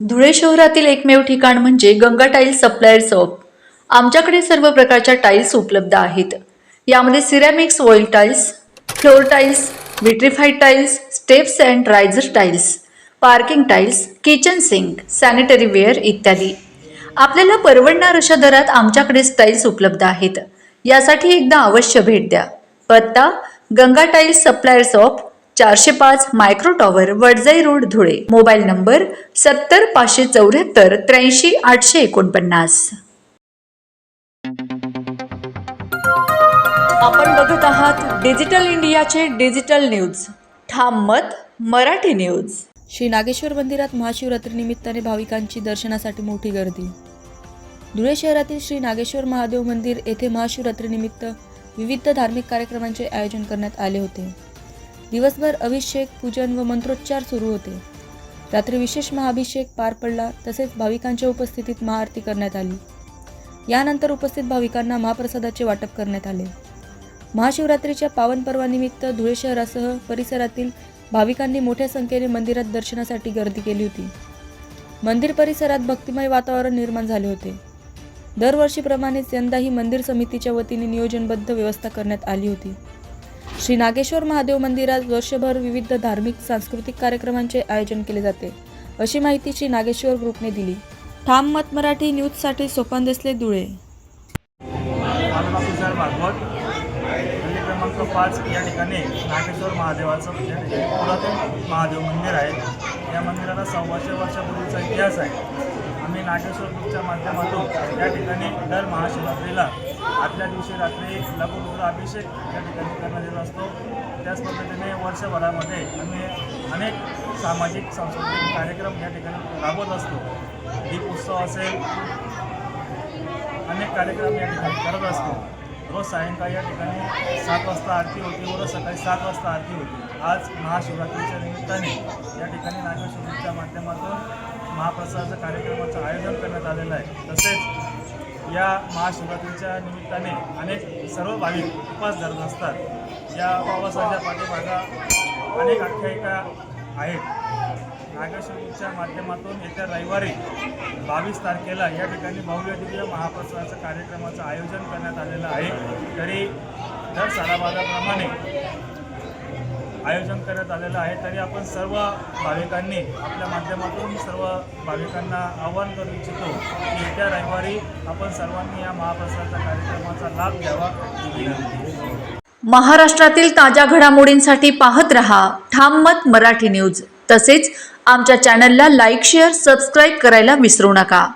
धुळे शहरातील एकमेव ठिकाण म्हणजे गंगा टाइल्स सप्लायर शॉप। आमच्याकडे सर्व प्रकारच्या टाइल्स उपलब्ध आहेत। यामध्ये ceramics, oil tiles, floor tiles, vitrified tiles, steps and riser tiles, parking tiles, kitchen sink, sanitary ware इत्यादी। आपल्याला परवडणार अशा दरात आमच्याकडे टाइल्स उपलब्ध आहेत। यासाठी एकदा अवश्य भेट द्या। पत्ता Ganga tiles supplier shop, 405 micro tower, Wadjai road, Dhule. Mobile number 70 574 83 849। आपण बघत आहात डिजिटल इंडियाचे डिजिटल न्यूज। ठाम मत मराठी न्यूज। श्री नागेश्वर मंदिरात महाशिवरात्री निमित्ताने भाविकांची दर्शनासाठी मोठी गर्दी। धुळे शहरातील श्री नागेश्वर महादेव मंदिर येथे महाशिवरात्री निमित्त विविध धार्मिक कार्यक्रमांचे आयोजन करण्यात आले होते। दिवसभर अभिषेक, पूजन व मंत्रोच्चार सुरू होते। रात्री विशेष महाअभिषेक पार पडला, तसेच भाविकांच्या उपस्थितीत महाआरती करण्यात आली। यानंतर उपस्थित भाविकांना महाप्रसादाचे वाटप करण्यात आले। महाशिवरात्रीच्या पावन पर्वानिमित्त धुळे शहरासह परिसरातील भाविकांनी मोठ्या संख्येने मंदिरात दर्शनासाठी गर्दी केली होती। मंदिर परिसरात भक्तिमय वातावरण निर्माण झाले होते। दरवर्षीप्रमाणेच यंदाही मंदिर समितीच्या वतीने नियोजनबद्ध व्यवस्था करण्यात आली होती। श्री नागेश्वर महादेव मंदिरात वर्षभर विविध धार्मिक सांस्कृतिक कार्यक्रमांचे आयोजन केले जाते, अशी माहिती श्री नागेश्वर ग्रुपने दिली। ठाम मत मराठी न्यूजसाठी सोपान देसले, धुळे। क्रमांक 5 या ठिकाणी नागेश्वर महादेवाचं पुरातन महादेव मंदिर आहे। या मंदिराला 125 वर्षापूर्वीचा इतिहास आहे। आम्ही नागेश्वर ग्रुपच्या माध्यमातून या ठिकाणी दर महाशिवरात्रीला आदल्या दिवशी रात्री लघुरुद्र अभिषेक या ठिकाणी करण्यात येत असतो। त्याच पद्धतीने वर्षभरामध्ये आम्ही अनेक सामाजिक सांस्कृतिक कार्यक्रम या ठिकाणी राबवत असतो। दीपोत्सव असेल, अनेक कार्यक्रम या ठिकाणी करत असतो। रोज सायंकाळी या ठिकाणी 7 वाजता आरती होती व रोज सकाळी 7 वाजता आरती होती। आज महाशिवरात्रीच्या निमित्ताने या ठिकाणी नागेश्वर ग्रुपच्या माध्यमातून महाप्रसादाच्या कार्यक्रमाचं आयोजन करण्यात आलेलं आहे। तसेच या महाशिवरात्रीच्या निमित्ताने अनेक सर्व भाविक उपवास धरत असतात। या उपवासाच्या पाठीमागा अनेक आख्यायिका आहेत। नागेश्वर ग्रुपच्या माध्यमातून येत्या रविवारी 22 तारखेला या ठिकाणी भव्य दिव्य महाप्रसादाच्या कार्यक्रमाचं आयोजन करण्यात आलेलं आहे। तरी दर सालाबादाप्रमाणे आयोजन करण्यात आलेलं आहे। तरी आपण सर्व भाविकांनी आपल्या माध्यमातून सर्व भाविकांना आवाहन करू इच्छितो की येत्या रविवारी आपण सर्वांनी या महाप्रसादाच्या कार्यक्रमाचा लाभ घ्यावा। महाराष्ट्रातील ताज्या घडामोडींसाठी पाहत रहा ठाम मत मराठी न्यूज। तसेच आमच्या चॅनलला लाईक, शेअर, सबस्क्राईब करायला विसरू नका।